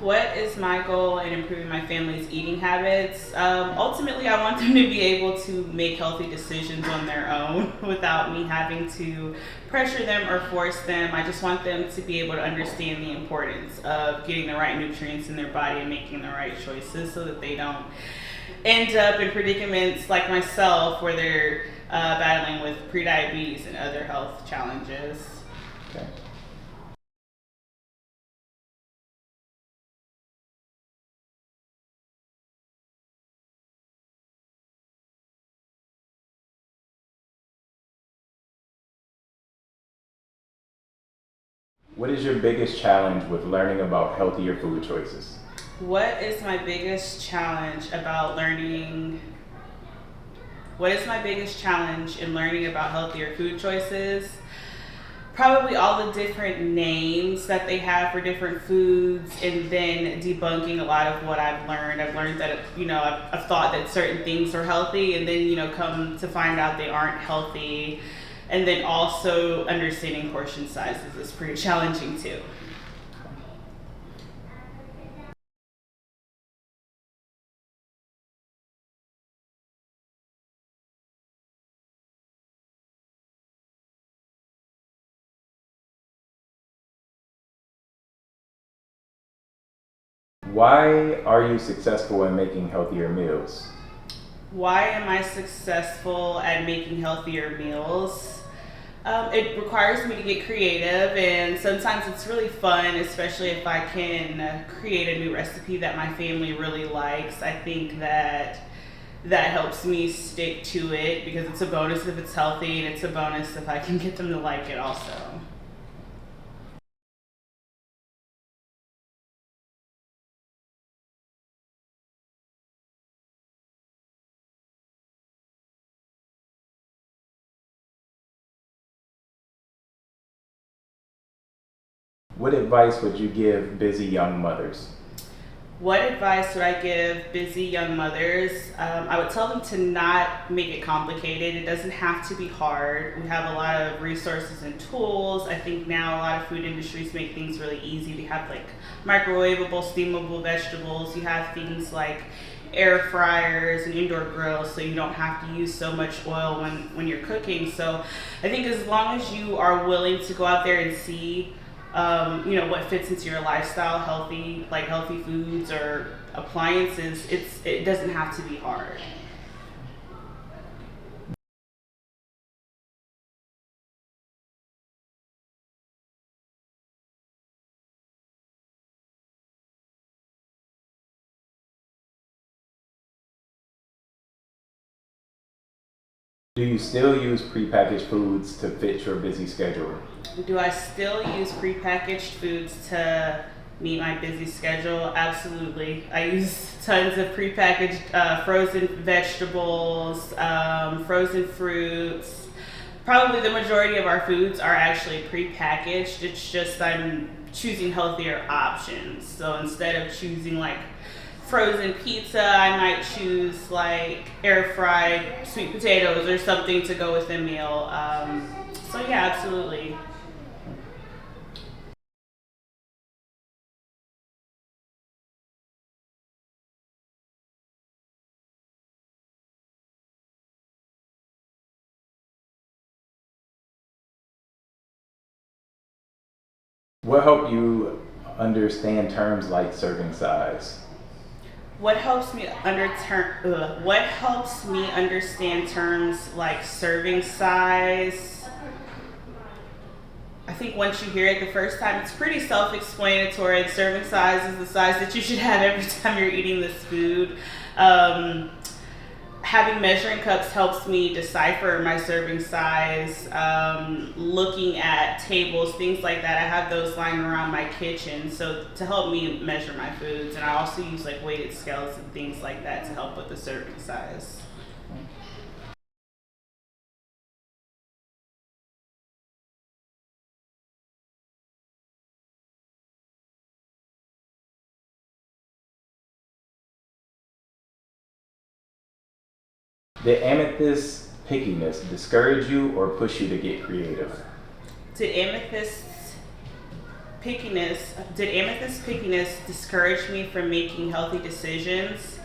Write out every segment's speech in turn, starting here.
What is my goal in improving my family's eating habits? Ultimately, I want them to be able to make healthy decisions on their own without me having to pressure them or force them. I just want them to be able to understand the importance of getting the right nutrients in their body and making the right choices so that they don't end up in predicaments like myself where they're battling with prediabetes and other health challenges. Okay. What is your biggest challenge with learning about healthier food choices? What is my biggest challenge about learning? What is my biggest challenge in learning about healthier food choices? Probably all the different names that they have for different foods, and then debunking a lot of what I've learned. I've learned that, I've thought that certain things are healthy, and then, come to find out they aren't healthy. And then also understanding portion sizes is pretty challenging too. Why are you successful in making healthier meals? Why am I successful at making healthier meals? It requires me to get creative, and sometimes it's really fun, especially if I can create a new recipe that my family really likes. I think that helps me stick to it because it's a bonus if it's healthy, and it's a bonus if I can get them to like it also. What advice would you give busy young mothers? What advice would I give busy young mothers? I would tell them to not make it complicated. It doesn't have to be hard. We have a lot of resources and tools. I think now a lot of food industries make things really easy. We have like microwavable, steamable vegetables. You have things like air fryers and indoor grills, so you don't have to use so much oil when you're cooking. So I think as long as you are willing to go out there and see what fits into your lifestyle, healthy foods or appliances, it doesn't have to be hard. Do you still use prepackaged foods to fit your busy schedule? Do I still use prepackaged foods to meet my busy schedule? Absolutely. I use tons of prepackaged frozen vegetables, frozen fruits. Probably the majority of our foods are actually prepackaged. It's just I'm choosing healthier options. So instead of choosing like frozen pizza, I might choose like air fried sweet potatoes or something to go with the meal. So yeah, absolutely. What helped you understand terms like serving size? What helps me understand terms like serving size? I think once you hear it the first time, it's pretty self-explanatory. The serving size is the size that you should have every time you're eating this food. Um, Having measuring cups helps me decipher my serving size. Looking at tables, things like that. I have those lying around my kitchen, so to help me measure my foods. And I also use like weighted scales and things like that to help with the serving size. Did Amethyst pickiness discourage you or push you to get creative? Did Amethyst's pickiness, did Amethyst pickiness discourage me from making healthy decisions?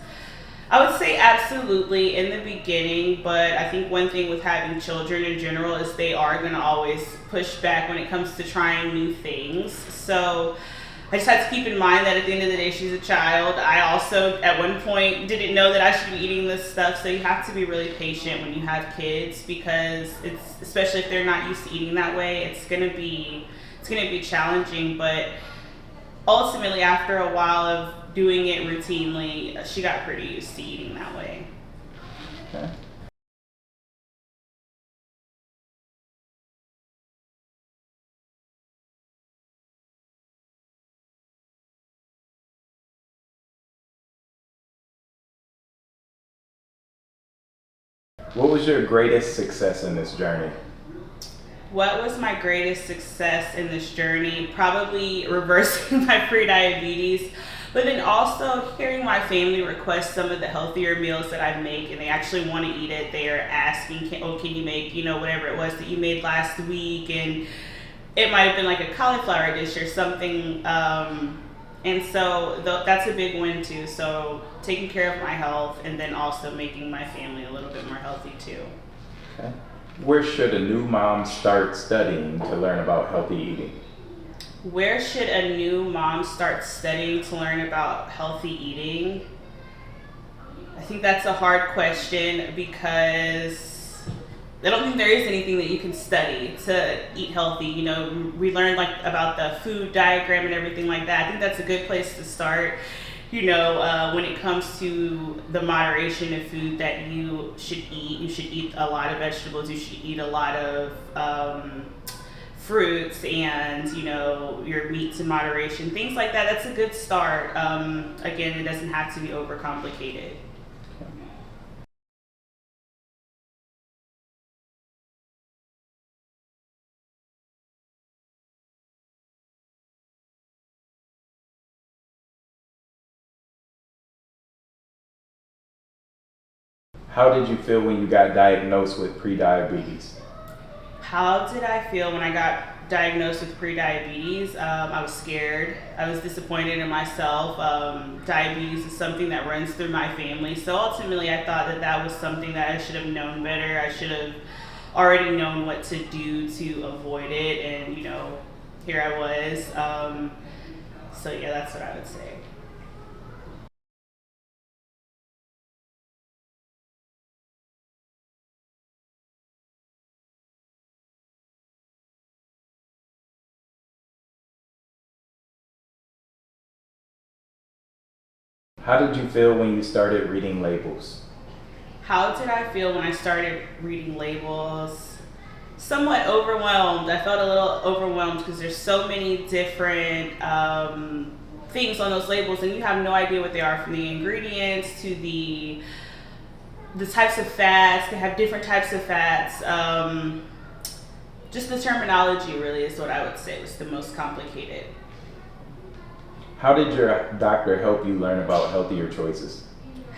I would say absolutely in the beginning, but I think one thing with having children in general is they are going to always push back when it comes to trying new things. So I just had to keep in mind that at the end of the day, she's a child. I also, at one point, didn't know that I should be eating this stuff. So you have to be really patient when you have kids because it's, especially if they're not used to eating that way, it's gonna be challenging. But ultimately, after a while of doing it routinely, she got pretty used to eating that way. Okay. What was your greatest success in this journey? What was my greatest success in this journey? Probably reversing my pre-diabetes, but then also hearing my family request some of the healthier meals that I make, and they actually want to eat it. They are asking, can you make, whatever it was that you made last week, and it might have been like a cauliflower dish or something. And so that's a big win too. So taking care of my health, and then also making my family a little bit more healthy too. Okay. Where should a new mom start studying to learn about healthy eating? Where should a new mom start studying to learn about healthy eating? I think that's a hard question because I don't think there is anything that you can study to eat healthy. We learned like about the food diagram and everything like that. I think that's a good place to start. When it comes to the moderation of food that you should eat a lot of vegetables. You should eat a lot of fruits and your meats in moderation, things like that. That's a good start. Again, it doesn't have to be overcomplicated. How did you feel when you got diagnosed with prediabetes? How did I feel when I got diagnosed with prediabetes? I was scared. I was disappointed in myself. Diabetes is something that runs through my family. So ultimately, I thought that that was something that I should have known better. I should have already known what to do to avoid it. And, here I was. So, yeah, that's what I would say. How did you feel when you started reading labels? How did I feel when I started reading labels? Somewhat overwhelmed. I felt a little overwhelmed because there's so many different things on those labels, and you have no idea what they are, from the ingredients to the types of fats. They have different types of fats. Just the terminology really is what I would say was the most complicated. How did your doctor help you learn about healthier choices?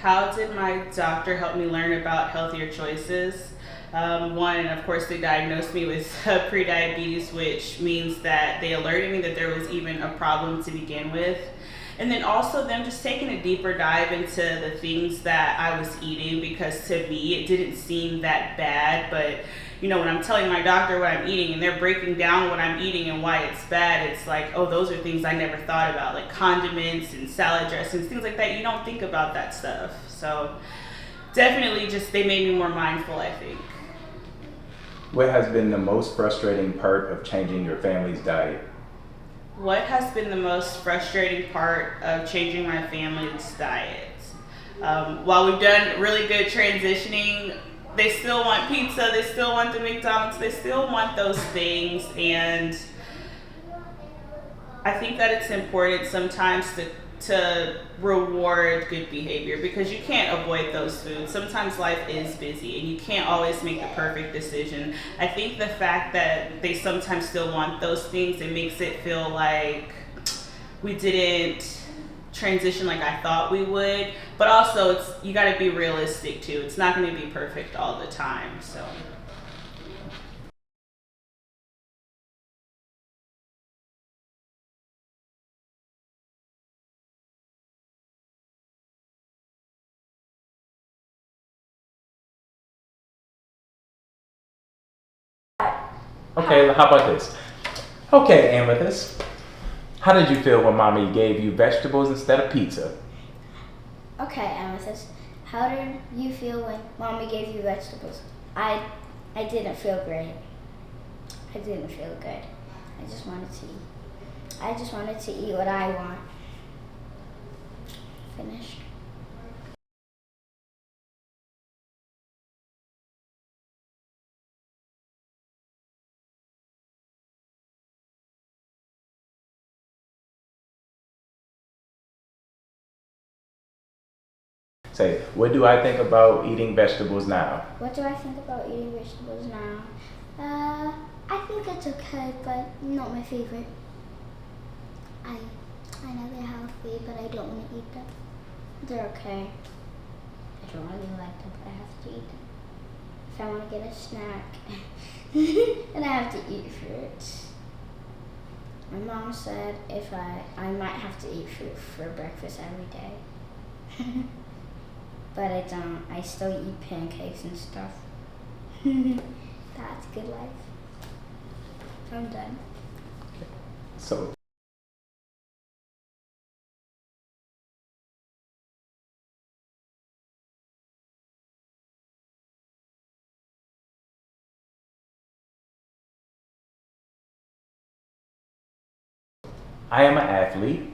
How did my doctor help me learn about healthier choices? One, of course, they diagnosed me with prediabetes, which means that they alerted me that there was even a problem to begin with. And then also them just taking a deeper dive into the things that I was eating, because to me it didn't seem that bad. But when I'm telling my doctor what I'm eating and they're breaking down what I'm eating and why it's bad, it's like, oh, those are things I never thought about, like condiments and salad dressings, things like that. You don't think about that stuff. So definitely just they made me more mindful, I think. What has been the most frustrating part of changing your family's diet? What has been the most frustrating part of changing my family's diet? While we've done really good transitioning, they still want pizza, they still want the McDonald's, they still want those things. And I think that it's important sometimes to reward good behavior, because you can't avoid those foods. Sometimes life is busy and you can't always make the perfect decision. I think the fact that they sometimes still want those things, it makes it feel like we didn't transition like I thought we would. But also you got to be realistic too. It's not going to be perfect all the time. So Okay, how about this? Okay, Amethyst. How did you feel when mommy gave you vegetables instead of pizza? Okay, Amethyst. How did you feel when mommy gave you vegetables? I didn't feel great. I didn't feel good. I just wanted to eat. I just wanted to eat what I want. Finished. Say, what do I think about eating vegetables now? What do I think about eating vegetables now? I think it's okay, but not my favorite. I know they're healthy, but I don't want to eat them. They're okay. I don't really like them, but I have to eat them. If I want to get a snack, then I have to eat fruit. My mom said if I might have to eat fruit for breakfast every day. But I don't. I still eat pancakes and stuff. That's good life. I'm done. So, I am an athlete.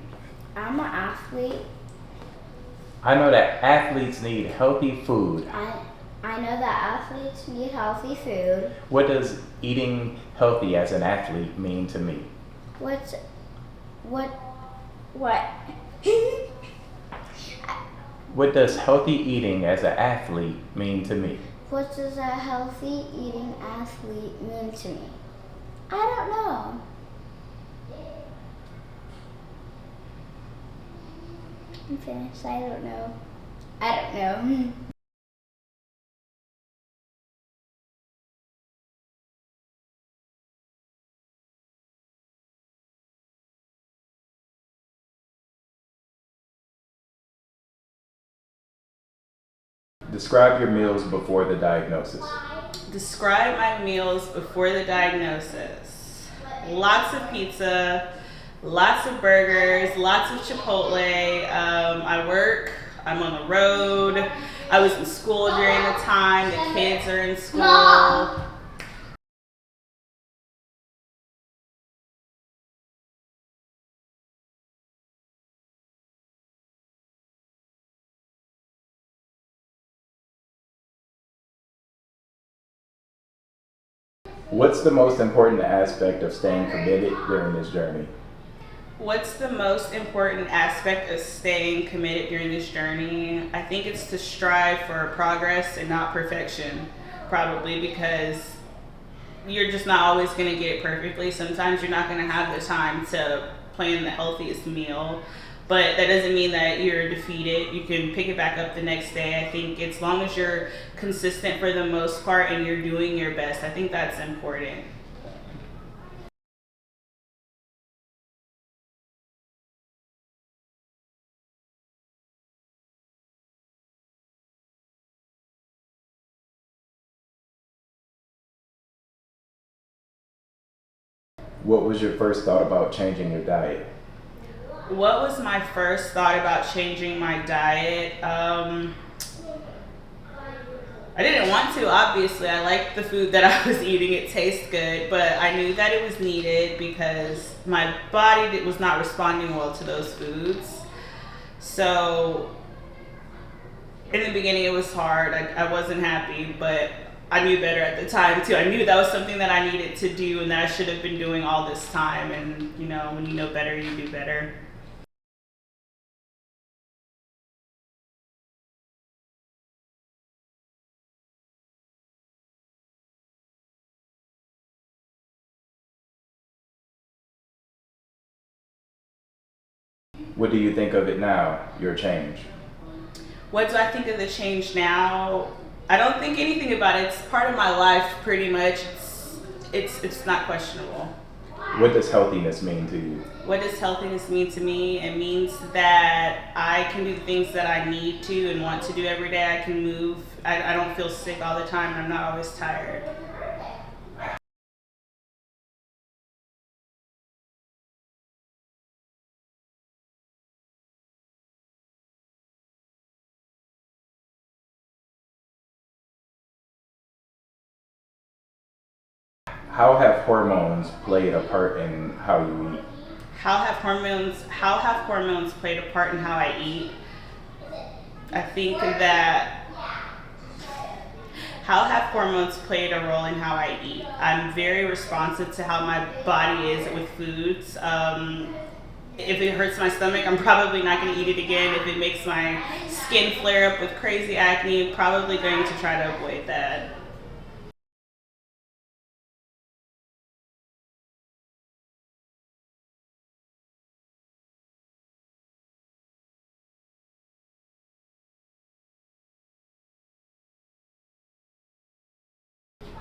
I'm an athlete. I know that athletes need healthy food. I know that athletes need healthy food. What does eating healthy as an athlete mean to me? What? What does healthy eating as an athlete mean to me? What does a healthy eating athlete mean to me? I don't know. I'm finished. I don't know. I don't know. Describe your meals before the diagnosis. Describe my meals before the diagnosis. Lots of pizza, lots of burgers, lots of Chipotle. I work, I'm on the road. I was in school during the time, the kids are in school. What's the most important aspect of staying committed during this journey? What's the most important aspect of staying committed during this journey? I think it's to strive for progress and not perfection, probably because you're just not always going to get it perfectly. Sometimes you're not going to have the time to plan the healthiest meal, but that doesn't mean that you're defeated. You can pick it back up the next day. I think as long as you're consistent for the most part and you're doing your best, I think that's important. What was your first thought about changing your diet? What was my first thought about changing my diet? I didn't want to, obviously. I liked the food that I was eating. It tastes good, but I knew that it was needed because my body was not responding well to those foods. So in the beginning, it was hard. I wasn't happy, but I knew better at the time too. I knew that was something that I needed to do and that I should have been doing all this time. And when you know better, you do better. What do you think of it now, your change? What do I think of the change now? I don't think anything about it. It's part of my life, pretty much. It's not questionable. What does healthiness mean to you? What does healthiness mean to me? It means that I can do the things that I need to and want to do every day. I can move. I don't feel sick all the time. I'm not always tired. How have hormones played a part in how you eat? How have hormones played a part in how I eat? I think that how have hormones played a role in how I eat? I'm very responsive to how my body is with foods. If it hurts my stomach, I'm probably not going to eat it again. If it makes my skin flare up with crazy acne, I'm probably going to try to avoid that.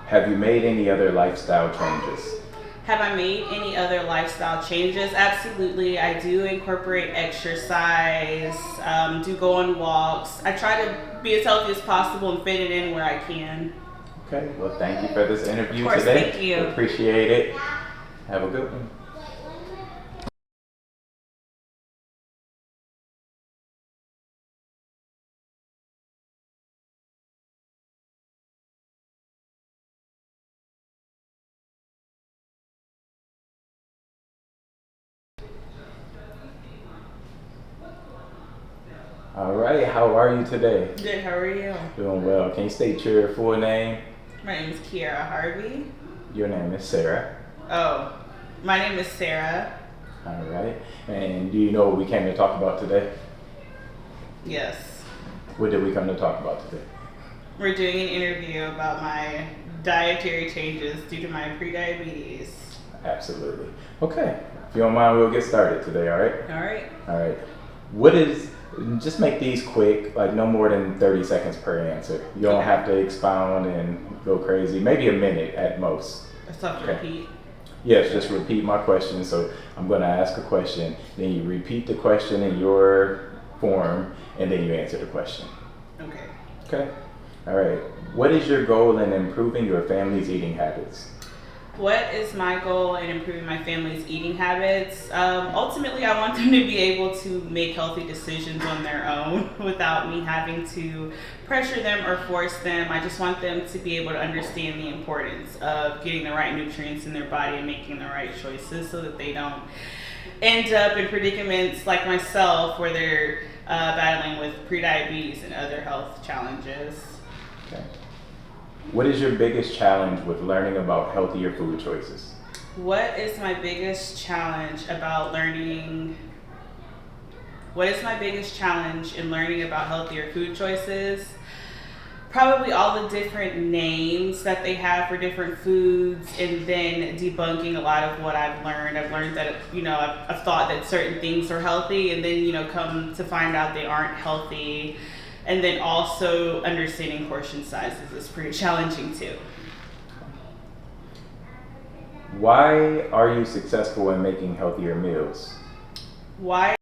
Have you made any other lifestyle changes? Have I made any other lifestyle changes? Absolutely. I do incorporate exercise, do go on walks. I try to be as healthy as possible and fit it in where I can. Okay, well, thank you for this interview Of course, today. thank you. Appreciate it. Have a good one. All right, how are you today? Good, how are you? Doing well. Can you state your full name? My name is Kiara Harvey. Your name is Sarah. Oh, my name is Sarah. All right. And do you know what we came to talk about today? Yes. What did we come to talk about today? We're doing an interview about my dietary changes due to my prediabetes. Absolutely. Okay. If you don't mind, we'll get started today, all right? All right. All right. What is, just make these quick, like no more than 30 seconds per answer. You don't Okay. have to expound and go crazy. Maybe a minute at most. That's tough to Okay. repeat. Yes, just repeat my question. So I'm going to ask a question, then you repeat the question in your form, and then you answer the question. Okay. Okay? All right. What is your goal in improving your family's eating habits? What is my goal in improving my family's eating habits? Ultimately, I want them to be able to make healthy decisions on their own without me having to pressure them or force them. I just want them to be able to understand the importance of getting the right nutrients in their body and making the right choices so that they don't end up in predicaments like myself where they're battling with prediabetes and other health challenges. Okay. What is your biggest challenge with learning about healthier food choices? What is my biggest challenge about learning? What is my biggest challenge in learning about healthier food choices? Probably all the different names that they have for different foods, and then debunking a lot of what I've learned. I've learned that, I've thought that certain things are healthy, and then, come to find out they aren't healthy. And then also understanding portion sizes is pretty challenging too. Why are you successful in making healthier meals? Why